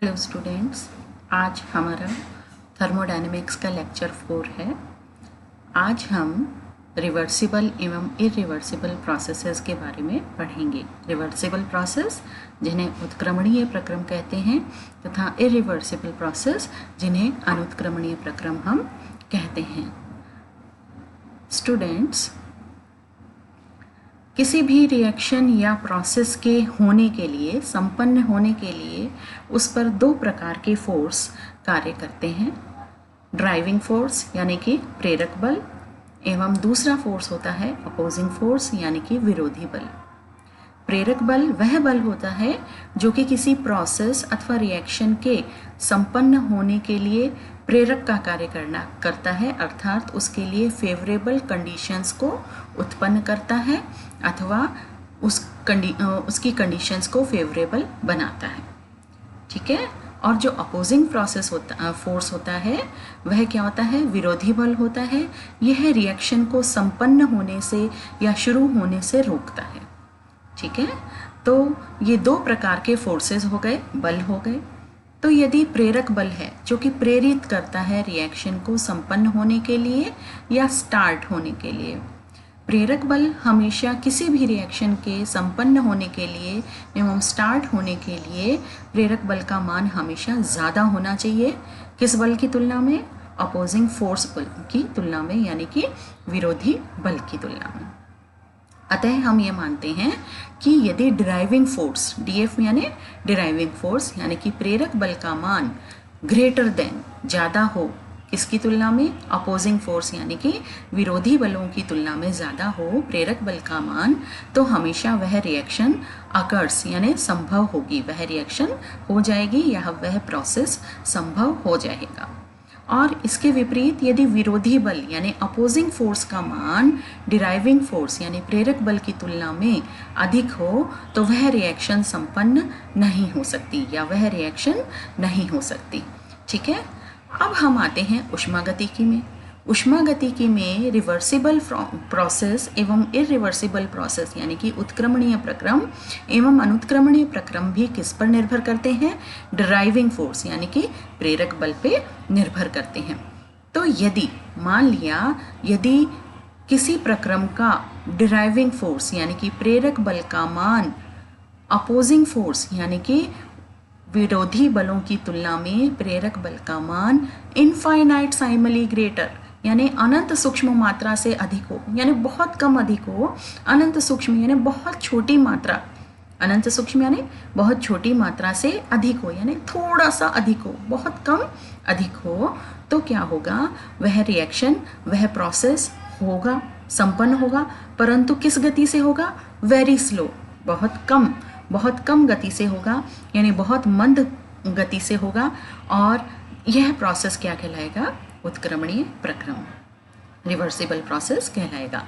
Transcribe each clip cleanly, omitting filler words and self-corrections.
Hello students, आज हमारा thermodynamics का लेक्चर 4 है। आज हम रिवर्सिबल एवं इरिवर्सिबल प्रोसेसेस के बारे में पढ़ेंगे। रिवर्सिबल प्रोसेस जिन्हें उत्क्रमणीय प्रक्रम कहते हैं तथा इरिवर्सिबल प्रोसेस जिन्हें अनुत्क्रमणीय प्रक्रम हम कहते हैं। स्टूडेंट्स, किसी भी रिएक्शन या प्रोसेस के होने के लिए, संपन्न होने के लिए उस पर दो प्रकार के फोर्स कार्य करते हैं। ड्राइविंग फोर्स यानी कि प्रेरक बल एवं दूसरा फोर्स होता है अपोजिंग फोर्स यानी कि विरोधी बल। प्रेरक बल वह बल होता है जो कि किसी प्रोसेस अथवा रिएक्शन के संपन्न होने के लिए प्रेरक का कार्य करता है, अर्थात उसके लिए फेवरेबल कंडीशंस को उत्पन्न करता है अथवा उसकी कंडीशंस को फेवरेबल बनाता है। ठीक है। और जो अपोजिंग फोर्स होता है वह क्या होता है? विरोधी बल होता है। यह रिएक्शन को संपन्न होने से या शुरू होने से रोकता है। ठीक है। तो ये दो प्रकार के फोर्सेस हो गए, बल हो गए। तो यदि प्रेरक बल है जो कि प्रेरित करता है रिएक्शन को संपन्न होने के लिए या स्टार्ट होने के लिए, प्रेरक बल हमेशा किसी भी रिएक्शन के संपन्न होने के लिए एवं स्टार्ट होने के लिए प्रेरक बल का मान हमेशा ज़्यादा होना चाहिए। किस बल की तुलना में? अपोजिंग फोर्स बल की तुलना में, यानी कि विरोधी बल की तुलना में। अतः हम ये मानते हैं कि यदि ड्राइविंग फोर्स डीएफ यानी ड्राइविंग फोर्स यानी कि प्रेरक बल का मान ग्रेटर देन ज़्यादा हो, किसकी तुलना में? अपोजिंग फोर्स यानी कि विरोधी बलों की तुलना में ज़्यादा हो प्रेरक बल का मान, तो हमेशा वह रिएक्शन अकर्स यानी संभव होगी, वह रिएक्शन हो जाएगी या वह प्रोसेस संभव हो जाएगा। और इसके विपरीत यदि विरोधी बल यानी अपोजिंग फोर्स का मान डिराइविंग फोर्स यानी प्रेरक बल की तुलना में अधिक हो तो वह रिएक्शन संपन्न नहीं हो सकती या वह रिएक्शन नहीं हो सकती। ठीक है। अब हम आते हैं ऊष्मागतिकी में। ऊष्मागतिकी में रिवर्सिबल प्रोसेस एवं इरिवर्सिबल प्रोसेस यानी कि उत्क्रमणीय प्रक्रम एवं अनुत्क्रमणीय प्रक्रम भी किस पर निर्भर करते हैं? ड्राइविंग फोर्स यानी कि प्रेरक बल पे निर्भर करते हैं। तो यदि मान लिया यदि किसी प्रक्रम का ड्राइविंग फोर्स यानी कि प्रेरक बल का मान अपोजिंग फोर्स यानी कि विरोधी बलों की तुलना में प्रेरक बल का मान इनफाइनाइटसाइमली ग्रेटर यानी अनंत सूक्ष्म मात्रा से अधिक हो, यानी बहुत कम अधिक हो, अनंत सूक्ष्म यानी बहुत छोटी मात्रा, अनंत सूक्ष्म यानी बहुत छोटी मात्रा से अधिक हो, यानी थोड़ा सा अधिक हो, बहुत कम अधिक हो, तो क्या होगा? वह रिएक्शन, वह प्रोसेस होगा, संपन्न होगा, परंतु किस गति से होगा? वेरी स्लो, बहुत कम गति से होगा, यानी बहुत मंद गति से होगा। और यह प्रोसेस क्या कहलाएगा? उत्क्रमणीय प्रक्रम, रिवर्सिबल प्रोसेस कहलाएगा।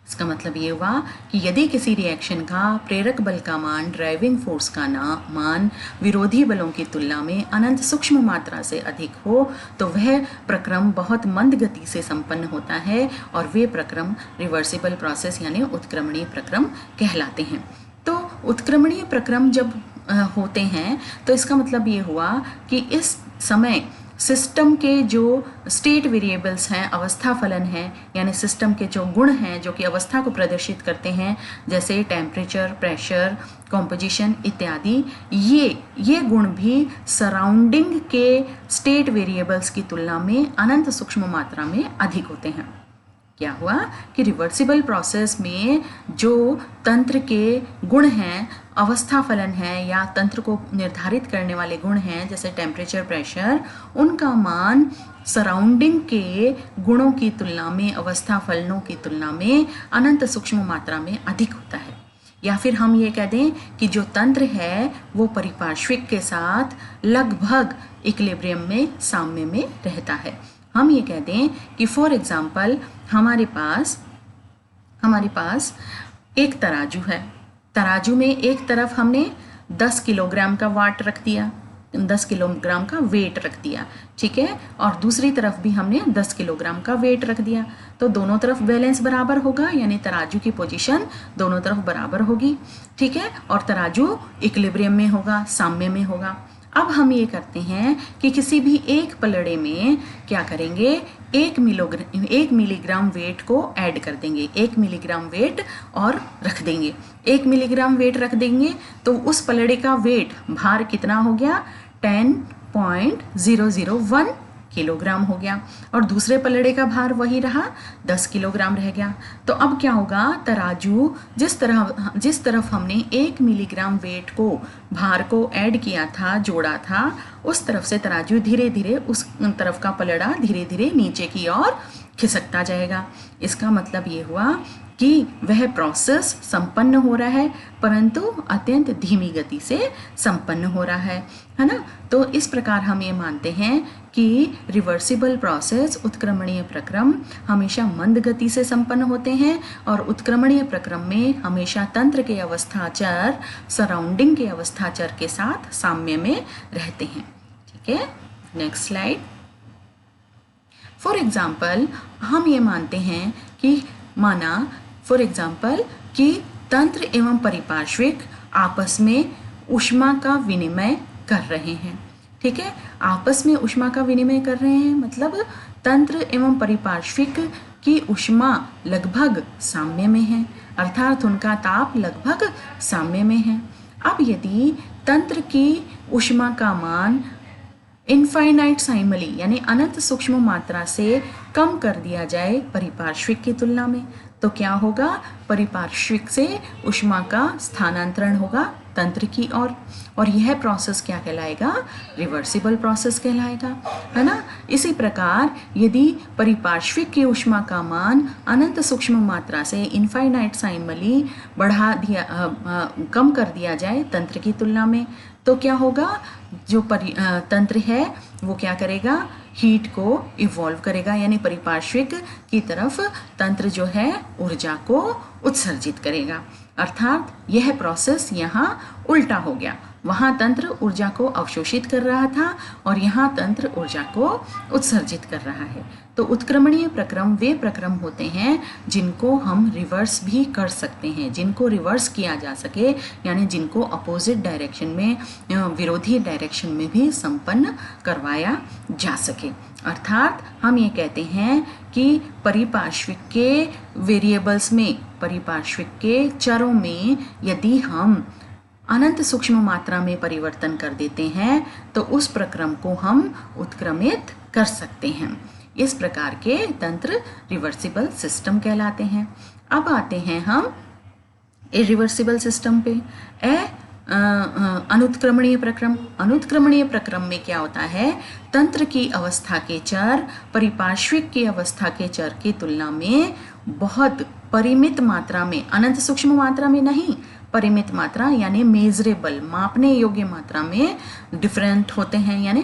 इसका मतलब ये हुआ कि यदि किसी रिएक्शन का प्रेरक बल का मान ड्राइविंग फोर्स का मान विरोधी बलों की तुलना में अनंत सूक्ष्म मात्रा से अधिक हो तो वह प्रक्रम बहुत मंद गति से संपन्न होता है और वे प्रक्रम रिवर्सिबल प्रोसेस यानी उत्क्रमणीय प्रक्रम कहलाते हैं। तो उत्क्रमणीय प्रक्रम जब होते हैं तो इसका मतलब ये हुआ कि इस समय सिस्टम के जो स्टेट वेरिएबल्स हैं, अवस्था फलन हैं, यानी सिस्टम के जो गुण हैं जो कि अवस्था को प्रदर्शित करते हैं, जैसे टेम्परेचर, प्रेशर, कॉम्पोजिशन इत्यादि, ये गुण भी सराउंडिंग के स्टेट वेरिएबल्स की तुलना में अनंत सूक्ष्म मात्रा में अधिक होते हैं। क्या हुआ कि रिवर्सिबल प्रोसेस में जो तंत्र के गुण हैं, अवस्था फलन है या तंत्र को निर्धारित करने वाले गुण हैं जैसे टेम्परेचर, प्रेशर, उनका मान सराउंडिंग के गुणों की तुलना में, अवस्था फलनों की तुलना में अनंत सूक्ष्म मात्रा में अधिक होता है। या फिर हम ये कह दें कि जो तंत्र है वो परिपार्श्विक के साथ लगभग इक्विलिब्रियम में, साम्य में रहता है। हम ये कह दें कि फॉर एग्जाम्पल हमारे पास एक तराजू है। तराजू में एक तरफ हमने 10 किलोग्राम का वाट रख दिया, 10 किलोग्राम का वेट रख दिया, ठीक है, और दूसरी तरफ भी हमने 10 किलोग्राम का वेट रख दिया। तो दोनों तरफ बैलेंस बराबर होगा, यानी तराजू की पोजीशन दोनों तरफ बराबर होगी, ठीक है, और तराजू इक्विलिब्रियम में होगा, साम्य में होगा। अब हम ये करते हैं कि किसी भी एक पलड़े में क्या करेंगे, 1 मिलीग्राम वेट को ऐड कर देंगे, 1 मिलीग्राम वेट और रख देंगे। 1 मिलीग्राम वेट रख देंगे तो उस पलड़े का वेट, भार कितना हो गया, 10.001 किलोग्राम हो गया, और दूसरे पलड़े का भार वही रहा, 10 किलोग्राम रह गया। तो अब क्या होगा, तराजू जिस तरफ हमने 1 मिलीग्राम वेट को, भार को ऐड किया था, जोड़ा था, उस तरफ से तराजू धीरे धीरे उस तरफ का पलड़ा धीरे धीरे नीचे की ओर खिसकता जाएगा। इसका मतलब ये हुआ कि वह प्रोसेस संपन्न हो रहा है, परंतु अत्यंत धीमी गति से संपन्न हो रहा है ना। तो इस प्रकार हम ये मानते हैं कि रिवर्सिबल प्रोसेस, उत्क्रमणीय प्रक्रम हमेशा मंद गति से संपन्न होते हैं, और उत्क्रमणीय प्रक्रम में हमेशा तंत्र के अवस्थाचर सराउंडिंग के अवस्थाचर के साथ साम्य में रहते हैं। ठीक है, नेक्स्ट स्लाइड। फॉर एग्जाम्पल हम ये मानते हैं कि कि तंत्र एवं परिपार्श्विक आपस में ऊष्मा का विनिमय कर रहे हैं। ठीक है, आपस में ऊष्मा का विनिमय कर रहे हैं मतलब तंत्र एवं परिपार्श्विक की ऊष्मा लगभग साम्य में है, अर्थात उनका ताप लगभग साम्य में है। अब यदि तंत्र की ऊष्मा का मान इनफाइनाइटसाइमली यानी अनंत सूक्ष्म मात्रा से कम कर दिया जाए परिपार्श्विक की तुलना में, तो क्या होगा, परिपार्श्विक से ऊष्मा का स्थानांतरण होगा तंत्र की ओर, और यह प्रोसेस क्या कहलाएगा, रिवर्सिबल प्रोसेस कहलाएगा, है ना। इसी प्रकार यदि परिपार्श्विक की ऊष्मा का मान अनंत सूक्ष्म मात्रा से इनफाइनाइटसाइमली कम कर दिया जाए तंत्र की तुलना में, तो क्या होगा, जो तंत्र है वो क्या करेगा, हीट को इवॉल्व करेगा, यानी परिपार्श्विक की तरफ तंत्र जो है ऊर्जा को उत्सर्जित करेगा। अर्थात यह प्रोसेस यहाँ उल्टा हो गया, वहाँ तंत्र ऊर्जा को अवशोषित कर रहा था और यहाँ तंत्र ऊर्जा को उत्सर्जित कर रहा है। तो उत्क्रमणीय प्रक्रम वे प्रक्रम होते हैं जिनको हम रिवर्स भी कर सकते हैं, जिनको रिवर्स किया जा सके, यानी जिनको अपोजिट डायरेक्शन में, विरोधी डायरेक्शन में भी संपन्न करवाया जा सके। अर्थात हम ये कहते हैं कि परिपार्श्विक के वेरिएबल्स में, परिपार्श्विक के चरों में यदि हम अनंत सूक्ष्म मात्रा में परिवर्तन कर देते हैं तो उस प्रक्रम को हम उत्क्रमित कर सकते हैं। इस प्रकार के तंत्र रिवर्सिबल सिस्टम कहलाते हैं। अब आते हैं हम इरिवर्सिबल सिस्टम पे। अनुत्क्रमणीय प्रक्रम। अनुत्क्रमणीय प्रक्रम में क्या होता है, तंत्र की अवस्था के चर परिपार्श्विक की अवस्था के चर की तुलना में बहुत परिमित मात्रा में, अनंत सूक्ष्म मात्रा में नहीं, परिमित मात्रा यानी मेजरेबल, मापने योग्य मात्रा में डिफरेंट होते हैं, यानी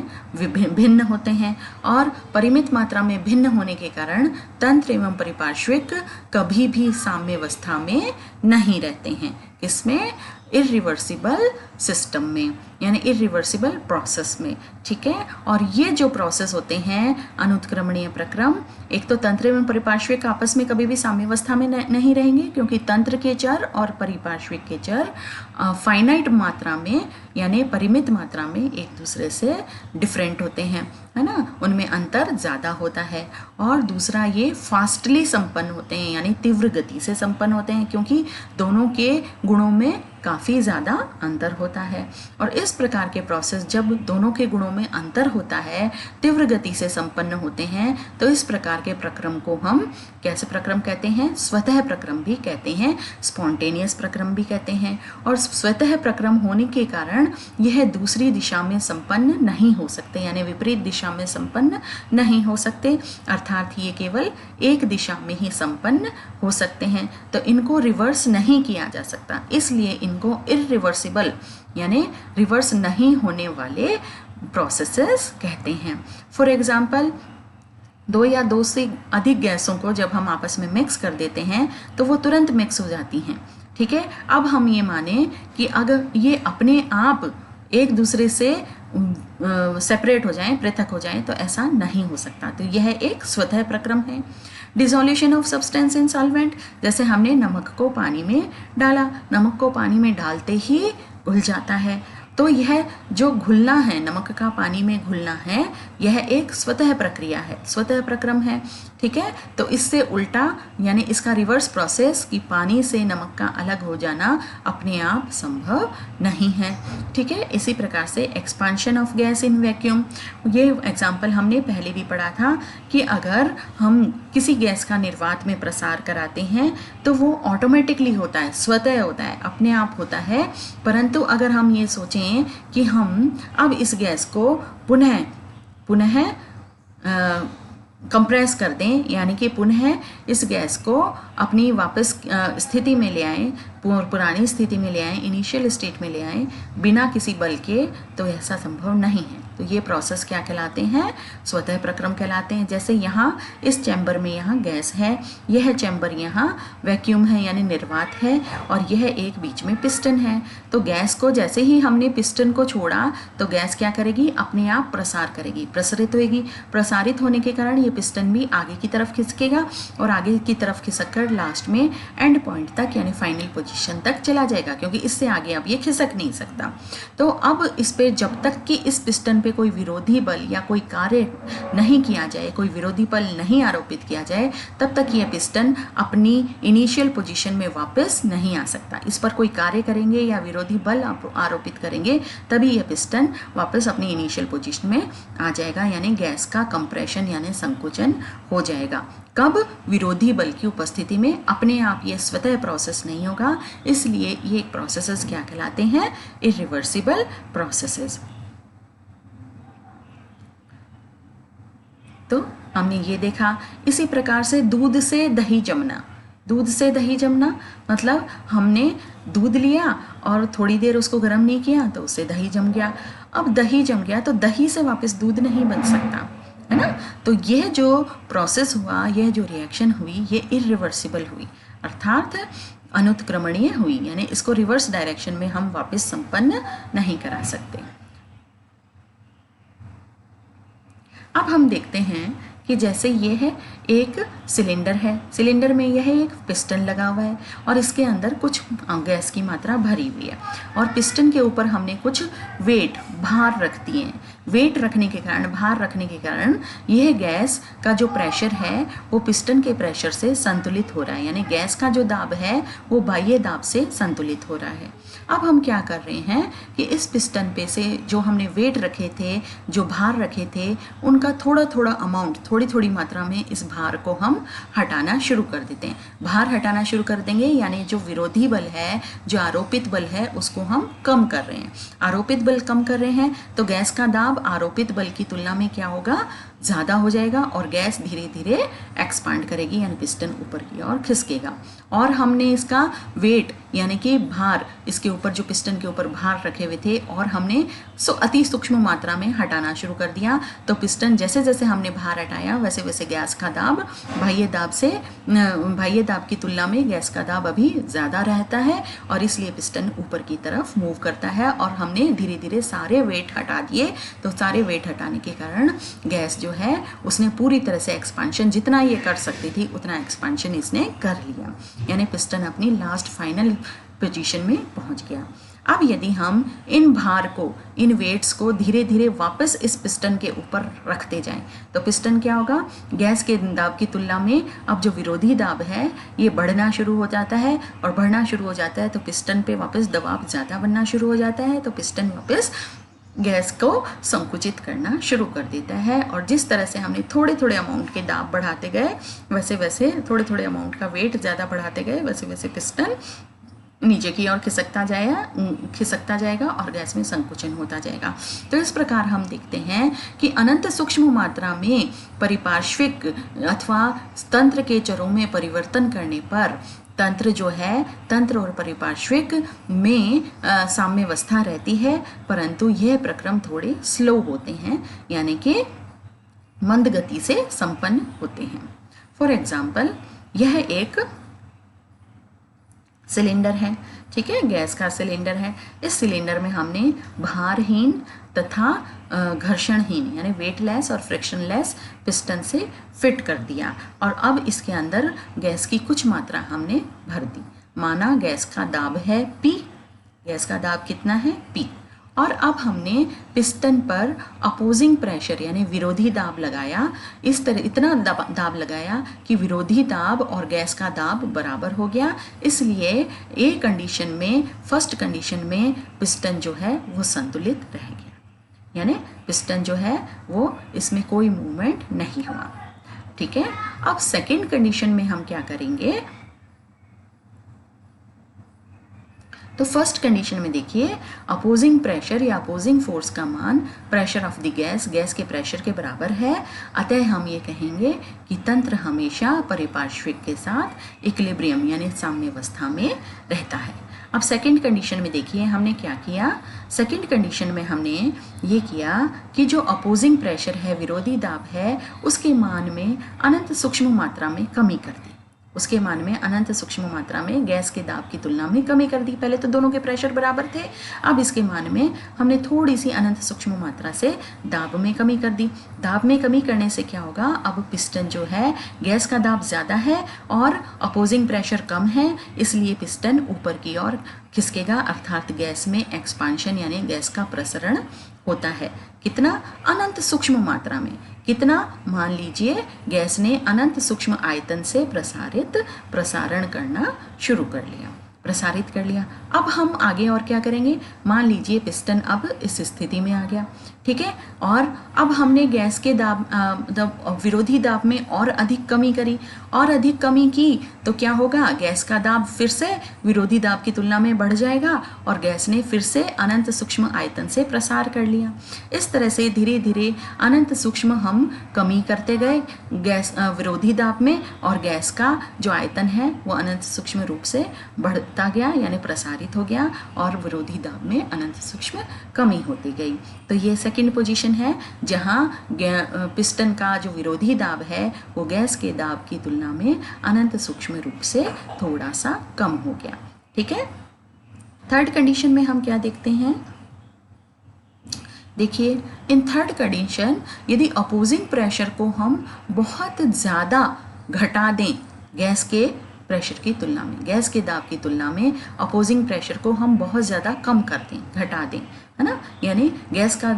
भिन्न होते हैं। और परिमित मात्रा में भिन्न होने के कारण तंत्र एवं परिपार्श्विक कभी भी साम्यावस्था में नहीं रहते हैं। किसमें, इरिवर्सिबल सिस्टम में, यानी इरिवर्सिबल प्रोसेस में। ठीक है, और ये जो प्रोसेस होते हैं अनुत्क्रमणीय प्रक्रम, एक तो तंत्र एवं परिपार्श्विक आपस में कभी भी साम्यावस्था में नहीं रहेंगे, क्योंकि तंत्र के चर और परिपार्श्विक के चर फाइनाइट मात्रा में यानी परिमित मात्रा में एक दूसरे से डिफरेंट होते हैं, है ना, उनमें अंतर ज़्यादा होता है। और दूसरा, ये फास्टली संपन्न होते हैं, यानी तीव्र गति से संपन्न होते हैं, क्योंकि दोनों के गुणों में काफ़ी ज़्यादा अंतर होता है। और इस प्रकार के प्रोसेस जब दोनों के गुणों में अंतर होता है, तीव्र गति से संपन्न होते हैं, तो इस प्रकार के प्रक्रम को हम कैसे प्रक्रम कहते हैं, स्वतः प्रक्रम भी कहते हैं, स्पॉन्टेनियस प्रक्रम भी कहते हैं। और स्वतः प्रक्रम होने के कारण यह दूसरी दिशा में संपन्न नहीं हो सकते, यानी विपरीत दिशा में संपन्न नहीं हो सकते, अर्थात ये केवल एक दिशा में ही संपन्न हो सकते हैं। तो इनको रिवर्स नहीं किया जा सकता, इसलिए इनको इरिवर्सिबल यानी रिवर्स नहीं होने वाले प्रोसेसेस कहते हैं। फॉर एग्जाम्पल, दो या दो से अधिक गैसों को जब हम आपस में मिक्स कर देते हैं तो वो तुरंत मिक्स हो जाती हैं। ठीक है, अब हम ये माने कि अगर ये अपने आप एक दूसरे से सेपरेट हो जाएं, पृथक हो जाएं, तो ऐसा नहीं हो सकता। तो यह एक स्वतः प्रक्रम है। Dissolution of substance in solvent, जैसे हमने नमक को पानी में डाला, नमक को पानी में डालते ही घुल जाता है, तो तो यह जो घुलना है, नमक का पानी में घुलना है, यह एक स्वतः प्रक्रिया है, स्वतः प्रक्रम है। ठीक है, तो इससे उल्टा यानी इसका रिवर्स प्रोसेस कि पानी से नमक का अलग हो जाना अपने आप संभव नहीं है। ठीक है, इसी प्रकार से expansion of gas in vacuum, ये एग्जाम्पल हमने पहले भी पढ़ा था कि अगर हम किसी गैस का निर्वात में प्रसार कराते हैं तो वो ऑटोमेटिकली होता है, स्वतः होता है, अपने आप होता है। परंतु अगर हम ये सोचें कि हम अब इस गैस को पुनः कंप्रेस कर दें, यानी कि पुनः इस गैस को अपनी वापस स्थिति में ले आएँ, पुरानी स्थिति में ले आएँ, इनिशियल स्टेट में ले आएँ बिना किसी बल के, तो ऐसा संभव नहीं है। तो ये प्रोसेस क्या कहलाते हैं? स्वतः प्रक्रम कहलाते हैं। जैसे यहाँ इस चैम्बर में यहाँ गैस है, यह चैम्बर यहाँ वैक्यूम है यानी निर्वात है, और यह एक बीच में पिस्टन है। तो गैस को जैसे ही हमने पिस्टन को छोड़ा तो गैस क्या करेगी? अपने आप प्रसार करेगी, प्रसारित होगी। प्रसारित होने के कारण ये पिस्टन भी आगे की तरफ खिसकेगा और आगे की तरफ खिसक कर लास्ट में एंड पॉइंट तक यानी फाइनल पोजीशन तक चला जाएगा, क्योंकि इससे आगे अब ये खिसक नहीं सकता। तो अब इस पे जब तक कि इस पिस्टन पे कोई विरोधी बल या कोई कार्य नहीं किया जाए, कोई विरोधी बल नहीं आरोपित किया जाए, तब तक यह पिस्टन अपनी इनिशियल पोजीशन में वापस नहीं आ सकता। इस पर कोई कार्य करेंगे या विरोधी बल आरोपित करेंगे तभी यह पिस्टन वापस अपनी इनिशियल पोजीशन में आ जाएगा, यानी गैस का कंप्रेशन यानी संकुचन हो जाएगा। कब? विरोधी बल की उपस्थिति में। अपने आप ये स्वतः प्रोसेस नहीं होगा, इसलिए ये प्रोसेसेस क्या कहलाते हैं? Irreversible processes. तो हमने ये देखा। इसी प्रकार से दूध से दही जमना। दूध से दही जमना मतलब हमने दूध लिया और थोड़ी देर उसको गर्म नहीं किया तो उससे दही जम गया। अब दही जम गया तो दही से वापस दूध नहीं बन सकता, है ना। तो यह जो प्रोसेस हुआ, यह जो रिएक्शन हुई, ये इरिवर्सिबल हुई, अर्थात अनुत्क्रमणीय हुई, यानी इसको रिवर्स डायरेक्शन में हम वापस संपन्न नहीं करा सकते। अब हम देखते हैं कि जैसे ये है एक सिलेंडर है, सिलेंडर में यह एक पिस्टन लगा हुआ है और इसके अंदर कुछ गैस की मात्रा भरी हुई है, और पिस्टन के ऊपर हमने कुछ वेट, भार रख दिए हैं। वेट रखने के कारण, भार रखने के कारण यह गैस का जो प्रेशर है वो पिस्टन के प्रेशर से संतुलित हो रहा है, यानी गैस का जो दाब है वो बाह्य दाब से संतुलित हो रहा है। अब हम क्या कर रहे हैं कि इस पिस्टन पे से जो हमने वेट रखे थे, जो भार रखे थे, उनका थोड़ा थोड़ा अमाउंट, थोड़ी थोड़ी मात्रा में इस भार को हम हटाना शुरू कर देते हैं। भार हटाना शुरू कर देंगे यानी जो विरोधी बल है, जो आरोपित बल है, उसको हम कम कर रहे हैं। आरोपित बल कम कर रहे हैं तो गैस का दाब आरोपित बल की तुलना में क्या होगा? ज़्यादा हो जाएगा और गैस धीरे धीरे एक्सपांड करेगी, यानी पिस्टन ऊपर की ओर खिसकेगा। और हमने इसका वेट यानी कि भार, इसके ऊपर जो पिस्टन के ऊपर भार रखे हुए थे, और हमने अति सूक्ष्म मात्रा में हटाना शुरू कर दिया। तो पिस्टन जैसे जैसे हमने भार हटाया वैसे वैसे गैस का दाब बाह्य दाब की तुलना में गैस का दाब अभी ज़्यादा रहता है, और इसलिए पिस्टन ऊपर की तरफ मूव करता है। और हमने धीरे धीरे सारे वेट हटा दिए, तो सारे वेट हटाने के कारण गैस जो है उसने पूरी तरह से एक्सपांशन, जितना ये कर सकती थी उतना एक्सपांशन इसने कर लिया, यानी पिस्टन अपनी लास्ट फाइनल पोजीशन में पहुंच गया। अब यदि हम इन भार को, इन वेट्स को धीरे धीरे वापस इस पिस्टन के ऊपर रखते जाएं तो पिस्टन क्या होगा? गैस के दाब की तुलना में अब जो विरोधी दाब है ये बढ़ना शुरू हो जाता है, और बढ़ना शुरू हो जाता है तो पिस्टन पे वापस दबाव ज़्यादा बनना शुरू हो जाता है, तो पिस्टन वापस गैस को संकुचित करना शुरू कर देता है। और जिस तरह से हमने थोड़े थोड़े अमाउंट के दाब बढ़ाते गए, वैसे वैसे थोड़े थोड़े अमाउंट का वेट ज़्यादा बढ़ाते गए, वैसे वैसे पिस्टन नीचे की ओर खिसकता जाएगा और गैस में संकुचन होता जाएगा। तो इस प्रकार हम देखते हैं कि अनंत सूक्ष्म मात्रा में परिपार्श्विक अथवा तंत्र के चरों में परिवर्तन करने पर तंत्र जो है, तंत्र और परिपार्श्विक में साम्यावस्था रहती है, परंतु यह प्रक्रम थोड़े स्लो होते हैं, यानी कि मंद गति से संपन्न होते हैं। फॉर एग्जाम्पल, यह एक सिलेंडर है, ठीक है, गैस का सिलेंडर है। इस सिलेंडर में हमने भारहीन तथा घर्षणहीन यानी वेटलेस और फ्रिक्शनलेस पिस्टन से फिट कर दिया, और अब इसके अंदर गैस की कुछ मात्रा हमने भर दी। माना गैस का दाब है P, गैस का दाब कितना है P, और अब हमने पिस्टन पर अपोजिंग प्रेशर यानी विरोधी दाब लगाया। इस तरह इतना दाब लगाया कि विरोधी दाब और गैस का दाब बराबर हो गया। इसलिए ए कंडीशन में, फर्स्ट कंडीशन में पिस्टन जो है वो संतुलित रह गया, यानी पिस्टन जो है वो इसमें कोई मूवमेंट नहीं हुआ। ठीक है, अब सेकेंड कंडीशन में हम क्या करेंगे, तो फर्स्ट कंडीशन में देखिए अपोजिंग प्रेशर या अपोजिंग फोर्स का मान प्रेशर ऑफ द गैस के प्रेशर के बराबर है। अतः हम ये कहेंगे कि तंत्र हमेशा परिपार्श्विक के साथ इक्विलिब्रियम यानी साम्यावस्था में रहता है। अब सेकंड कंडीशन में देखिए हमने क्या किया। सेकंड कंडीशन में हमने ये किया कि जो अपोजिंग प्रेशर है, विरोधी दाब है, उसके मान में अनंत सूक्ष्म मात्रा में कमी कर दी। उसके मान में अनंत सूक्ष्म मात्रा में गैस के दाब की तुलना में कमी कर दी। पहले तो दोनों के प्रेशर बराबर थे, अब इसके मान में हमने थोड़ी सी अनंत सूक्ष्म मात्रा से दाब में कमी कर दी। दाब में कमी करने से क्या होगा, अब पिस्टन जो है, गैस का दाब ज़्यादा है और अपोजिंग प्रेशर कम है, इसलिए पिस्टन ऊपर की ओर खिसकेगा, अर्थात गैस में एक्सपांशन यानी गैस का प्रसरण होता है। कितना? अनंत सूक्ष्म मात्रा में। कितना? मान लीजिए गैस ने अनंत सूक्ष्म आयतन से प्रसारण करना शुरू कर लिया, प्रसारित कर लिया। अब हम आगे और क्या करेंगे, मान लीजिए पिस्टन अब इस स्थिति में आ गया, ठीक है, और अब हमने गैस के दाब विरोधी दाब में और अधिक कमी करी, और अधिक कमी की तो क्या होगा, गैस का दाब फिर से विरोधी दाब की तुलना में बढ़ जाएगा और गैस ने फिर से अनंत सूक्ष्म आयतन से प्रसार कर लिया। इस तरह से धीरे धीरे अनंत सूक्ष्म हम कमी करते गए गैस विरोधी दाब में, और गैस का जो आयतन है वो अनंत सूक्ष्म रूप से बढ़ता गया यानी प्रसारित हो गया, और विरोधी दाब में अनंत सूक्ष्म कमी होती गई। तो ये सेकंड पोजीशन है जहां पिस्टन का जो विरोधी दाब है वो गैस के दाब की तुलना में अनंत सूक्ष्म रूप से थोड़ा सा कम हो गया। ठीक है, थर्ड कंडीशन में हम क्या देखते हैं, देखिए इन थर्ड कंडीशन यदि अपोजिंग प्रेशर को हम बहुत ज़्यादा घटा दें गैस के प्रेशर की तुलना में, गैस के दाब की तुलना में अपोजिंग प्रेशर को हम बहुत ज़्यादा कम कर दें, घटा दें, है ना, यानी गैस का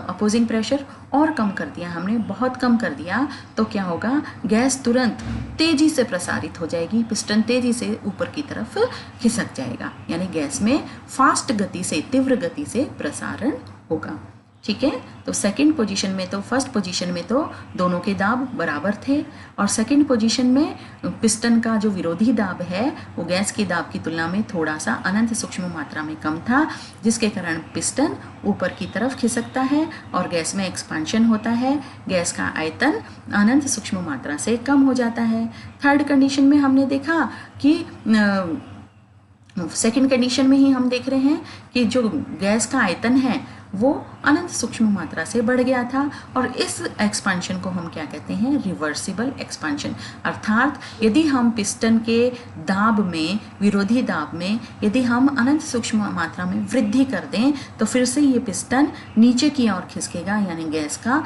अपोजिंग प्रेशर और कम कर दिया हमने, बहुत कम कर दिया, तो क्या होगा, गैस तुरंत तेज़ी से प्रसारित हो जाएगी, पिस्टन तेज़ी से ऊपर की तरफ खिसक जाएगा, यानी गैस में फास्ट गति से, तीव्र गति से प्रसारण होगा। ठीक है, तो सेकंड पोजीशन में तो फर्स्ट पोजीशन में तो दोनों के दाब बराबर थे, और सेकंड पोजीशन में पिस्टन का जो विरोधी दाब है वो गैस के दाब की तुलना में थोड़ा सा अनंत सूक्ष्म मात्रा में कम था, जिसके कारण पिस्टन ऊपर की तरफ खिसकता है और गैस में एक्सपांशन होता है, गैस का आयतन अनंत सूक्ष्म मात्रा से कम हो जाता है। थर्ड कंडीशन में हमने देखा कि सेकंड कंडीशन में ही हम देख रहे हैं कि जो गैस का आयतन है वो अनंत सूक्ष्म मात्रा से बढ़ गया था, और इस एक्सपांशन को हम क्या कहते हैं, रिवर्सिबल एक्सपांशन। अर्थात यदि हम पिस्टन के दाब में, विरोधी दाब में यदि हम अनंत सूक्ष्म मात्रा में वृद्धि कर दें तो फिर से ये पिस्टन नीचे की ओर खिसकेगा, यानी गैस का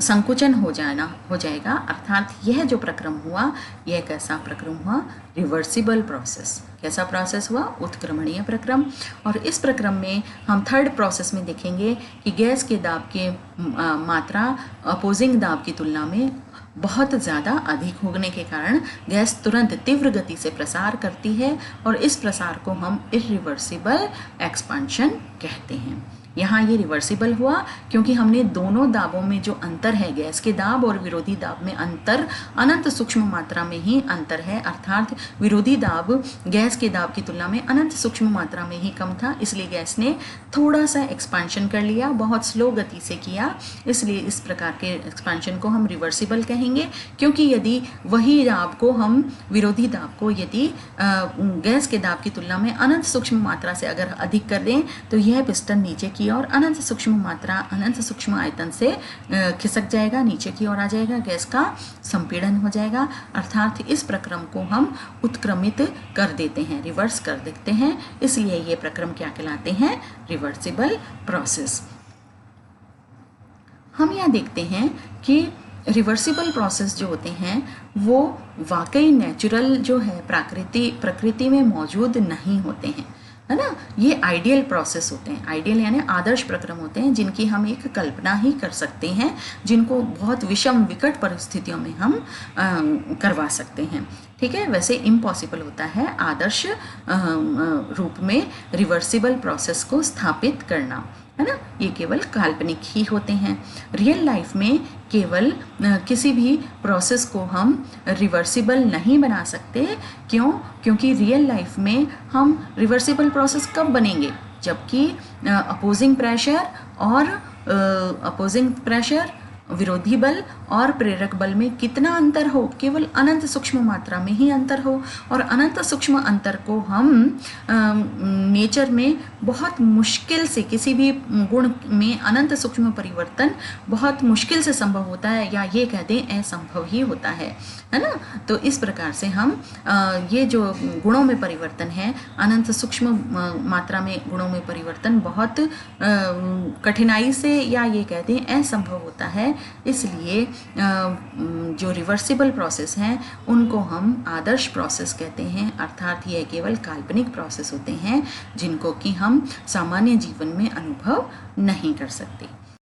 संकुचन हो जाएगा। अर्थात यह जो प्रक्रम हुआ यह कैसा प्रक्रम हुआ, रिवर्सिबल प्रोसेस। कैसा प्रोसेस हुआ, उत्क्रमणीय प्रक्रम। और इस प्रक्रम में हम थर्ड प्रोसेस में देखेंगे कि गैस के दाब के मात्रा अपोजिंग दाब की तुलना में बहुत ज़्यादा अधिक होने के कारण गैस तुरंत तीव्र गति से प्रसार करती है, और इस प्रसार को हम इरिवर्सिबल एक्सपांशन कहते हैं। यहाँ ये रिवर्सिबल हुआ क्योंकि हमने दोनों दाबों में जो अंतर है, गैस के दाब और विरोधी दाब में अंतर अनंत सूक्ष्म मात्रा में ही अंतर है, अर्थात विरोधी दाब गैस के दाब की तुलना में अनंत सूक्ष्म मात्रा में ही कम था, इसलिए गैस ने थोड़ा सा एक्सपांशन कर लिया, बहुत स्लो गति से किया, इसलिए इस प्रकार के एक्सपांशन को हम रिवर्सिबल कहेंगे। क्योंकि यदि वही दाब को हम, विरोधी दाब को यदि गैस के दाब की तुलना में अनंत सूक्ष्म मात्रा से अगर अधिक कर दें तो यह पिस्टन नीचे की और अनंत सूक्ष्म मात्रा, अनंत सूक्ष्म आयतन से खिसक जाएगा, नीचे की ओर आ जाएगा, गैस का संपीड़न हो जाएगा। अर्थात इस प्रक्रम को हम उत्क्रमित कर देते हैं, रिवर्स कर देते हैं, इसलिए ये प्रक्रम क्या कहलाते हैं, रिवर्सिबल प्रोसेस। हम यहाँ देखते हैं कि रिवर्सिबल प्रोसेस जो होते हैं वो वाकई नेचुरल जो है प्रकृति में मौजूद नहीं होते हैं। है ना। ये आइडियल प्रोसेस होते हैं, आइडियल यानी आदर्श प्रक्रम होते हैं जिनकी हम एक कल्पना ही कर सकते हैं, जिनको बहुत विषम विकट परिस्थितियों में हम करवा सकते हैं। ठीक है, वैसे इम्पॉसिबल होता है आदर्श रूप में रिवर्सिबल प्रोसेस को स्थापित करना, है ना। ये केवल काल्पनिक ही होते हैं। रियल लाइफ में केवल किसी भी प्रोसेस को हम रिवर्सिबल नहीं बना सकते। क्यों? क्योंकि रियल लाइफ में हम रिवर्सिबल प्रोसेस कब बनेंगे, जबकि अपोजिंग प्रेशर विरोधी बल और प्रेरक बल में कितना अंतर हो, केवल अनंत सूक्ष्म मात्रा में ही अंतर हो। और अनंत सूक्ष्म अंतर को हम नेचर में बहुत मुश्किल से, किसी भी गुण में अनंत सूक्ष्म परिवर्तन बहुत मुश्किल से संभव होता है, या ये कह दें असंभव ही होता है ना। तो इस प्रकार से हम ये जो गुणों में परिवर्तन है, अनंत सूक्ष्म मात्रा में गुणों में परिवर्तन बहुत कठिनाई से, या ये कह दें असंभव होता है। इसलिए जो रिवर्सिबल प्रोसेस हैं उनको हम आदर्श प्रोसेस कहते हैं, अर्थात ये केवल काल्पनिक प्रोसेस होते हैं जिनको कि हम सामान्य जीवन में अनुभव नहीं कर सकते।